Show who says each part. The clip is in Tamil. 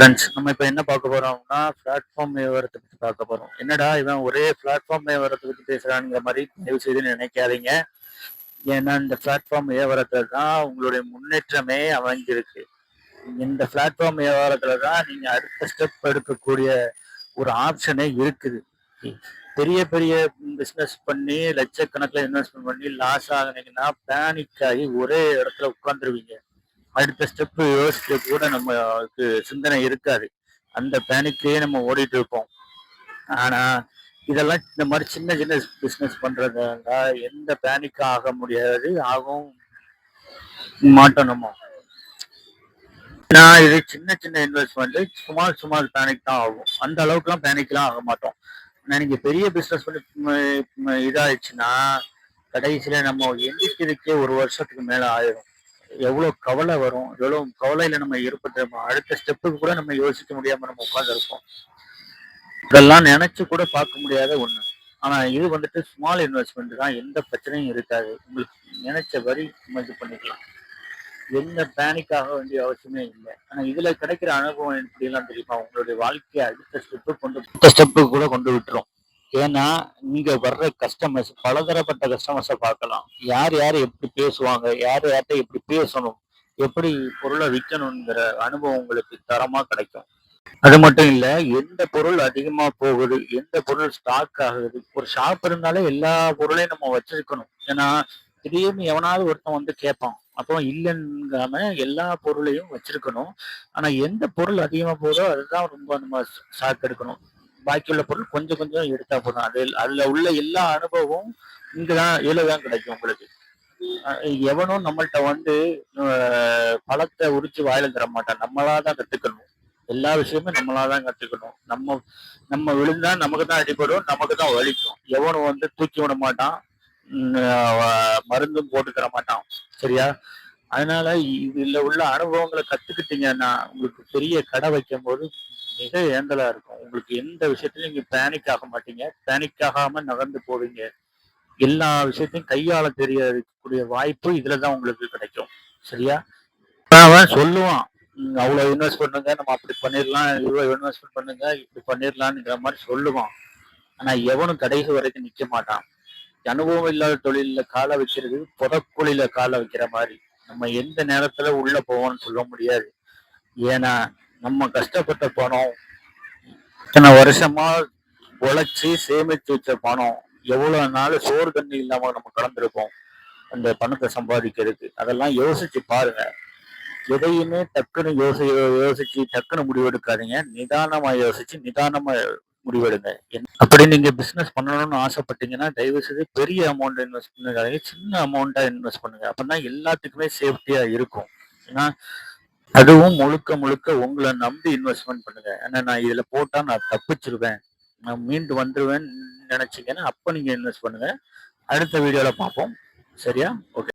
Speaker 1: ஃப்ரெண்ட்ஸ், நம்ம இப்ப என்ன பார்க்க போறோம்னா, பிளாட்ஃபார்ம் வியாபாரத்த பத்தி பார்க்க போறோம். என்னடா இவன் ஒரே பிளாட்ஃபார்ம் வியாபாரத்த பத்தி பேசுறான்ங்கிற மாரி தயவு செய்து நினைக்காதீங்க. ஏன்னா, இந்த பிளாட்ஃபார்ம் வியாபாரத்துல தான் உங்களுடைய முன்னேற்றமே அமைஞ்சிருக்கு. இந்த பிளாட்ஃபார்ம் வியாபாரத்துல தான் நீங்க அடுத்த ஸ்டெப் எடுக்கக்கூடிய ஒரு ஆப்ஷனே இருக்குது. பெரிய பெரிய பிசினஸ் பண்ணி லட்சக்கணக்கில இன்வெஸ்ட்மென்ட் பண்ணி லாஸ் ஆகுனீங்கன்னா, பேனிக் ஆகி ஒரே இடத்துல உட்கார்ந்துருவீங்க. அடுத்த ஸ்டெப் யோசிக்க கூட நமக்கு சிந்தனை இருக்காது. அந்த பேனிக்லயே நம்ம ஓடிட்டு இருப்போம். ஆனா, இதெல்லாம் இந்த மாரி சின்ன சின்ன பிசினஸ் பண்றதா எந்த பேனிக்கும் ஆக முடியாது. ஆகவும் மாட்டோம் நம்ம. ஏன்னா இது சின்ன சின்ன இன்வெஸ்ட்மெண்ட் சுமால் சுமால் பேனிக் தான் ஆகும். அந்த அளவுக்குலாம் பேனிக்லாம் ஆக மாட்டோம். ஆனா நீங்க பெரிய பிசினஸ் பண்ணி இதாயிடுச்சுன்னா, கடைசியில நம்ம எந்திரிக்கிறதுக்கே 1 வருஷத்துக்கு மேல ஆயிரும். எவ்வளவு கவலை வரும், எவ்வளவு கவலையில நம்ம ஏற்பட்டு அடுத்த ஸ்டெப்புக்கு கூட நம்ம யோசிக்க முடியாம நம்ம உட்கார்ந்துருப்போம். இதெல்லாம் நினைச்சு கூட பார்க்க முடியாத ஒண்ணு. ஆனா இது வந்துட்டு ஸ்மால் இன்வெஸ்ட்மெண்ட் தான், எந்த பிரச்சனையும் இருக்காது. உங்களுக்கு நினைச்சபடி நம்ம இது பண்ணிக்கலாம். எந்த பேனிக் ஆக வேண்டிய அவசியமே இல்லை. ஆனா இதுல கிடைக்கிற அனுபவம் எப்படிலாம் தெரியுமா? உங்களுடைய வாழ்க்கையை அடுத்த ஸ்டெப்புக்கு கூட கொண்டு விட்டுரும். ஏன்னா இங்க வர்ற கஸ்டமர்ஸ் பலதரப்பட்ட கஸ்டமர்ஸை பார்க்கலாம். யார் யார் எப்படி பேசுவாங்க, யார் யார்கிட்ட எப்படி பேசணும், எப்படி பொருளை விற்கணுங்கிற அனுபவம் உங்களுக்கு தரமா கிடைக்கும். அது மட்டும் இல்ல, எந்த பொருள் அதிகமா போகுது, எந்த பொருள் ஸ்டாக் ஆகுது. ஒரு ஷாப் இருந்தாலே எல்லா பொருளையும் நம்ம வச்சிருக்கணும். ஏன்னா திடீர்னு எவனாவது ஒருத்தன் வந்து கேட்பான். அப்போ இல்லைங்காம எல்லா பொருளையும் வச்சிருக்கணும். ஆனா எந்த பொருள் அதிகமா போதோ அதுதான் ரொம்ப நம்ம ஸ்டாக் எடுக்கணும். பாக்கி உள்ள பொருள் கொஞ்சம் கொஞ்சம் எடுத்தா போதும். அதுல உள்ள எல்லா அனுபவமும் இதுலதான் கிடைக்கும் உங்களுக்கு. எவனும் நம்மள்ட்ட வந்து பழத்தை உரிச்சு வாயில தர மாட்டான். நம்மளாதான் கத்துக்கணும். எல்லா விஷயமும் நம்மளாதான் கத்துக்கணும். நம்ம நம்ம விழுந்தா நமக்கு தான் அடிபடும், நமக்கு தான் வலிக்கும். எவனும் வந்து தூக்கி விட மாட்டான், மருந்தும் போட்டு தர மாட்டான். சரியா? அதனால இதுல உள்ள அனுபவங்களை கத்துக்கிட்டீங்கன்னா உங்களுக்கு பெரிய கடை வைக்கும் போது மிக ஏந்தலா இருக்கும். உங்களுக்கு எந்த விஷயத்திலும் நீங்க பேனிக் ஆக மாட்டீங்க. பேனிக் ஆகாம நகர்ந்து போவீங்க. எல்லா விஷயத்தையும் கையாள தெரியக்கூடிய வாய்ப்பு இதுலதான் உங்களுக்கு கிடைக்கும். சரியா? அவன் சொல்லுவான், அவ்வளவு இன்வெஸ்ட் பண்ணுங்க, நம்ம அப்படி பண்ணிடலாம், இவ்வளவு இன்வெஸ்ட்மெண்ட் பண்ணுங்க, இப்படி பண்ணிடலாம்ங்கிற மாதிரி சொல்லுவான். ஆனா எவனும் கடைசி வரைக்கும் நிக்க மாட்டான். அனுபவம் இல்லாத தொழில கால வைக்கிறது புதக்குழியில கால வைக்கிற மாதிரி. நம்ம எந்த நேரத்துல உள்ள போவோம்னு சொல்ல முடியாது. ஏன்னா நம்ம கஷ்டப்பட்ட பணம், இத்தனை வருஷமா உழைச்சி சேமிச்சு வச்ச பணம், எவ்வளவு நாள் சோறு தண்ணி இல்லாம நம்ம கடந்திருக்கோம் அந்த பணத்தை சம்பாதிக்கிறதுக்கு. அதெல்லாம் யோசிச்சு பாருங்க. எதையுமே டக்குன்னு யோசிச்சு டக்குன்னு முடிவெடுக்காதீங்க. நிதானமா யோசிச்சு நிதானமா முடிவெடுங்க. அப்படி நீங்க பிசினஸ் பண்ணணும்னு ஆசைப்பட்டீங்கன்னா தயவு செய்து பெரிய அமௌண்ட் இன்வெஸ்ட் பண்ணுங்க, சின்ன அமௌண்டா இன்வெஸ்ட் பண்ணுங்க. அப்பதான் எல்லாத்துக்குமே சேஃப்டியா இருக்கும். ஏன்னா அதுவும் முழுக்க முழுக்க உங்களை நம்பி இன்வெஸ்ட்மெண்ட் பண்ணுங்க. ஏன்னா நான் இதுல போட்டா நான் தப்பிச்சிருவேன், நான் மீண்டு வந்துருவேன்னு நினைச்சீங்கன்னா அப்ப நீங்க இன்வெஸ்ட் பண்ணுங்க. அடுத்த வீடியோல பார்ப்போம். சரியா? ஓகே.